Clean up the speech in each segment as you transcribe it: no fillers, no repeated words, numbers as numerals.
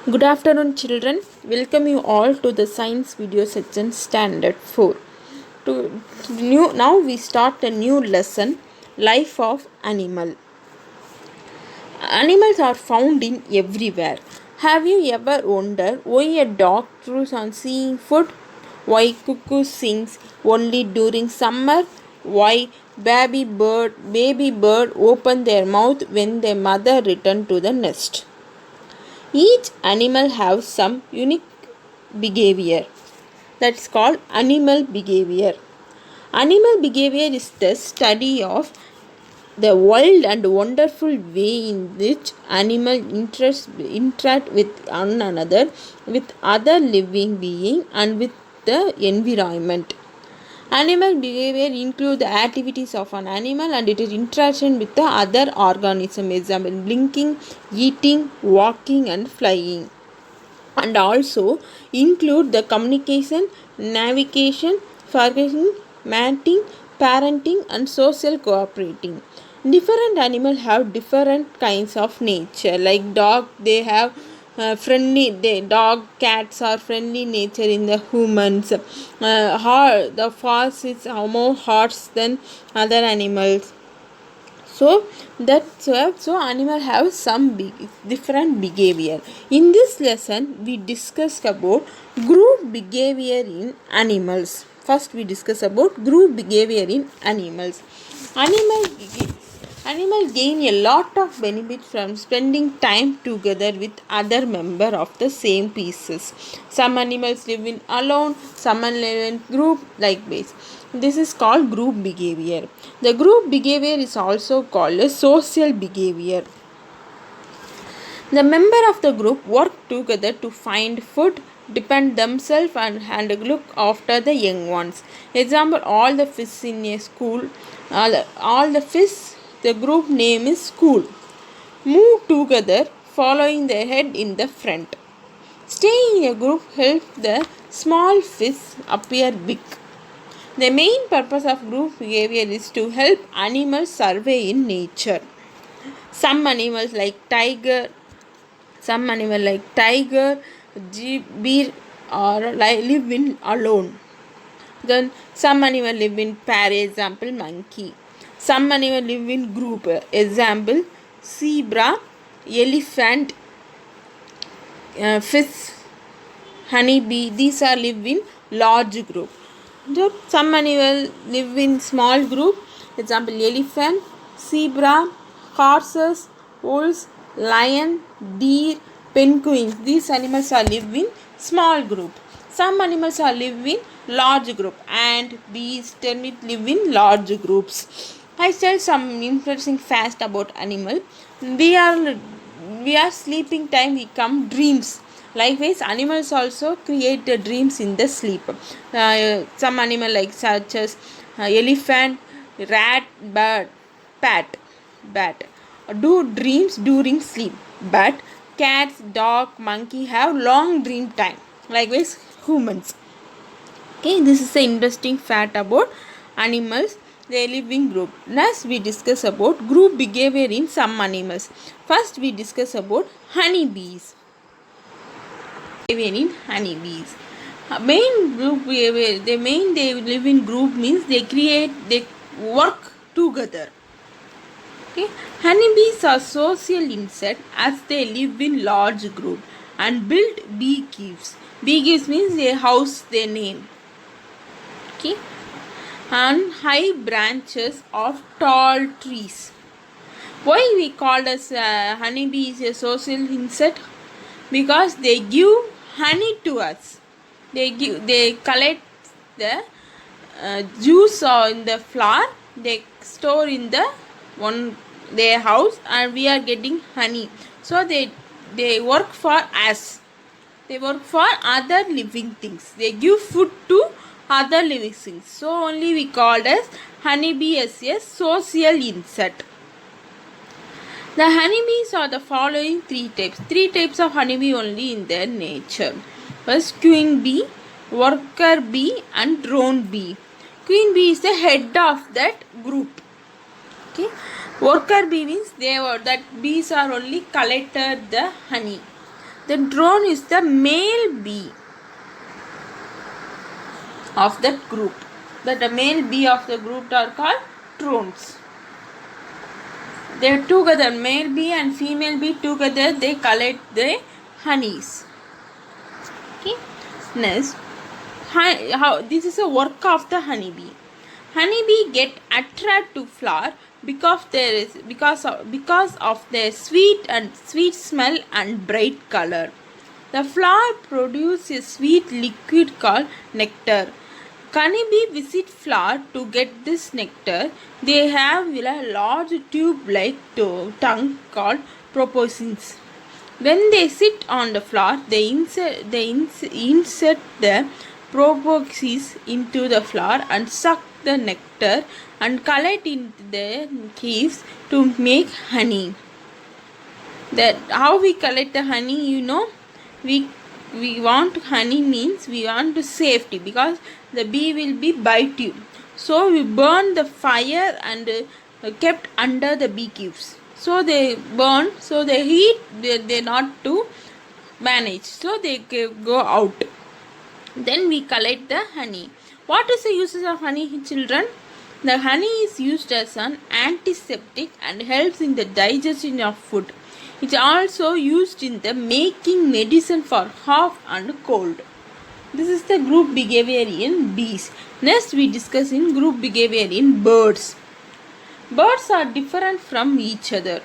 Good afternoon, children. Welcome you all to the science video section standard 4. Now we start a new lesson, life of animal. Animals are found in everywhere. Have you ever wondered why a dog throws on seeing food? Why cuckoo sings only during summer? Why baby bird open their mouth when their mother return to the nest? Each animal has some unique behavior. That's called animal behavior. Animal behavior is the study of the wild and wonderful way in which animals interact with one another, with other living beings, and with the environment. Animal behavior includes the activities of an animal and its interaction with the other organism, example blinking, eating, walking, and flying, and also include the communication, navigation, foraging, mating, parenting, and social cooperating. Different animals have different kinds of nature. Like dog, they have dog cats are friendly nature in the humans. The fox is more harsh than other animals. So animal have some different behavior. In this lesson we discussed about group behavior in animals. First we discuss about group behavior in animals. Animal gain a lot of benefit from spending time together with other member of the same species. Some animals live in alone, some live in group like this. This is called group behavior. The group behavior is also called a social behavior. The member of the group work together to find food, depend themselves and look after the young ones. Example, all the fish in a school, all the fish, the group name is school, move together following the head in the front. Staying in a group helps the small fish appear big. The main purpose of group behavior is to help animals survive in nature. Some animals like tiger, bear or live in alone. Then some animal live in pair, example monkey. Some animal live in group, example zebra, elephant, fish, honeybee. These are live in large group. Some animal live in small group, example elephant, zebra, horses, wolves, lion, deer, penguins. These animals are live in small group. Some animals are live in large group, and bees, termites live in large groups. I tell some interesting facts about animal. We are sleeping time, we come dreams. Likewise, animals also create the dreams in the sleep. Some animal like such as elephant, rat, bird, bat do dreams during sleep. But cats, dog, monkey have long dream time. Likewise, humans. Okay, this is the interesting fact about animals. They live in group. Next we discuss about group behavior in some animals. First we discuss about honeybees. Behavior in honeybees. Main group behavior, they live in group means they work together. Okay. Honeybees are social insects as they live in large group and build bee caves. Bee caves means a house they name. Okay. On high branches of tall trees. Why we call as honeybee is a social insect? Because they give honey to us. They collect the juice in the flower. They store in their house, and we are getting honey. So they work for us. They work for other living things. They give food to other living things. So only we called as honeybee as a social insect. The honeybees are the following three types. Three types of honeybee only in their nature. First, queen bee, worker bee, and drone bee. Queen bee is the head of that group. Okay. Worker bee means that bees are only collected the honey. The drone is the male bee of that group. That the male bee of the group are called drones. They are together, male bee and female bee together, they collect the honeys. Okay. Next, how this is a work of the honeybee. Honeybee get attracted to flower because of their sweet smell and bright color. The flower produces a sweet liquid called nectar. Honeybee visit flower to get this nectar. They have a large tube-like tongue called proboscis. When they sit on the flower, they insert the proboscis into the flower and suck the nectar and collect in the caves to make honey. That how we collect the honey, we want honey means we want safety, because the bee will be bite you. So we burn the fire and kept under the bee caves. So they burn, so the heat they not to manage, so they go out. Then we collect the honey. What is the uses of honey, children? The honey is used as an antiseptic and helps in the digestion of food. It is also used in the making medicine for cough and cold. This is the group behavior in bees. Next we discuss in group behavior in birds. Birds are different from each other.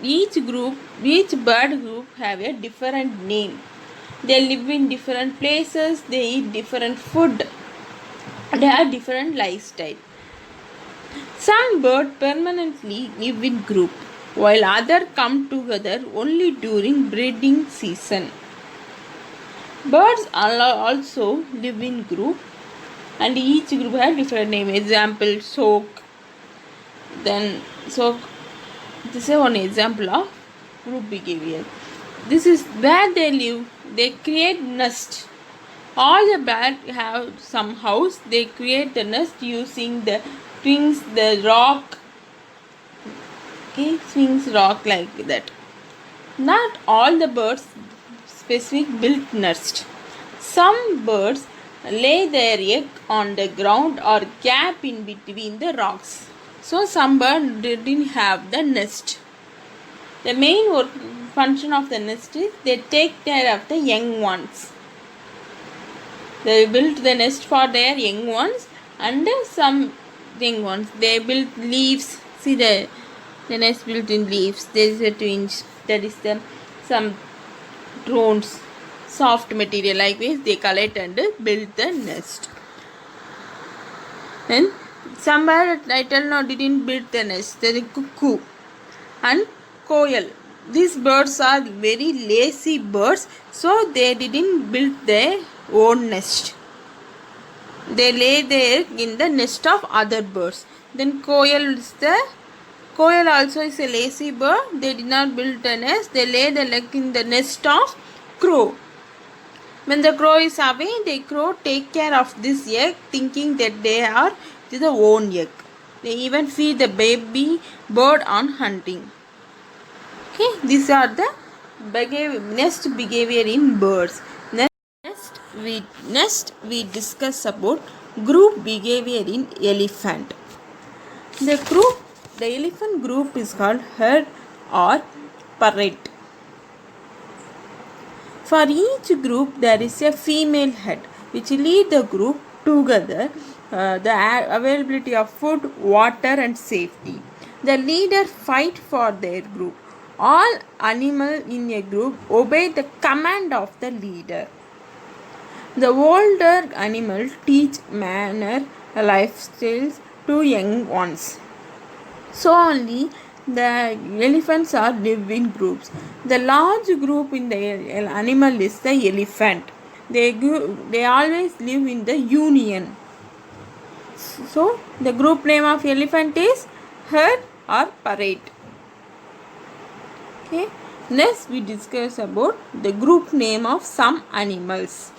Each bird group have a different name. They live in different places, they eat different food, they have different lifestyle. Some birds permanently live in group, while others come together only during breeding season. Birds also live in group, and each group has different name. Example, soak. Then soak. This is one example of group behavior. This is where they live. They create nest. All the birds have some house. They create the nest using the twigs, the rock. Okay, swings rock like that. Not all the birds specific build nest. Some birds lay their egg on the ground or gap in between the rocks. So some birds didn't have the nest. The main function of the nest is they take care of the young ones. They build the nest for their young ones, and some young ones they build leaves. See the nest built in leaves. There is a twinge. That is some drones, soft material like this. They collect and build the nest. Then some birds didn't build the nest. There is cuckoo and koel. These birds are very lazy birds, so they didn't build their own nest. They lay there in the nest of other birds. Then koel also is a lazy bird. They did not build a nest. They lay the egg in the nest of crow. When the crow is away, the crow take care of this egg, thinking that they are their own egg. They even feed the baby bird on hunting. Okay, these are the nest behavior in birds. Next we discuss about group behavior in elephant. The elephant group is called herd or parade. For each group there is a female head which lead the group together, the availability of food, water and safety. The leader fight for their group. All animals in a group obey the command of the leader. The older animals teach manner lifestyles to young ones. So only the elephants are live in groups. The large group in the animal is the elephant. They always live in the union. So the group name of elephant is herd or parade. Okay. Next we discuss about the group name of some animals.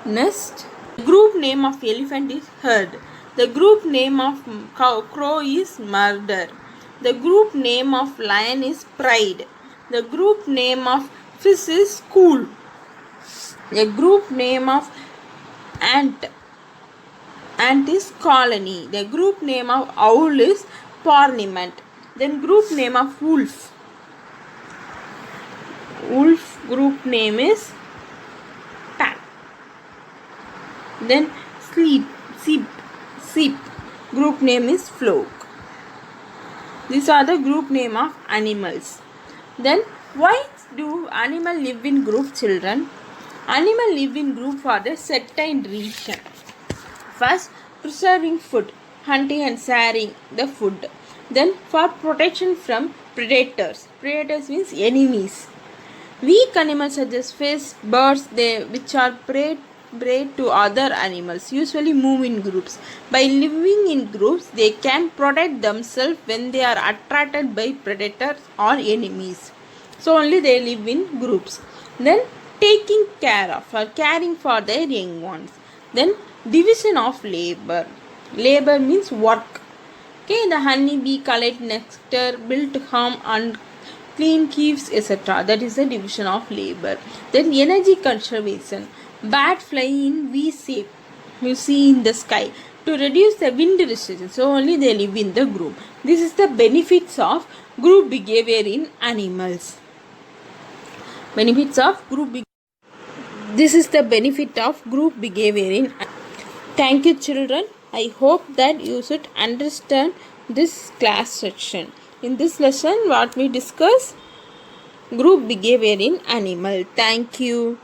Next, the group name of elephant is herd. The group name of crow is murder. The group name of lion is pride. The group name of fish is cool. The group name of ant is colony. The group name of owl is parliament. Then group name of wolf. Wolf group name is pack. Then sheep group name is flock. These are the group name of animals. Then why do animal live in group, children? Animal live in group for a certain reason. First, preserving food, hunting and sharing the food. Then for protection from predators. Predators means enemies. Weak animals such as fish, birds, which are prey to other animals, usually move in groups. By living in groups, they can protect themselves when they are attracted by predators or enemies. So only they live in groups. Then taking care of or caring for their young ones. Then division of labor. Labor means work. Okay, the honeybee collect nectar, build home and clean keeps, etc. That is the division of labor. Then energy conservation. Birds fly in V shape, you see in the sky, to reduce the wind resistance. So only they live in the group. This is the benefits of group behavior in animals. Benefits of group This is the benefit of group behavior in. Thank you, children. I hope that you should understand this class section. In this lesson, what we discuss? Group behavior in animal. Thank you.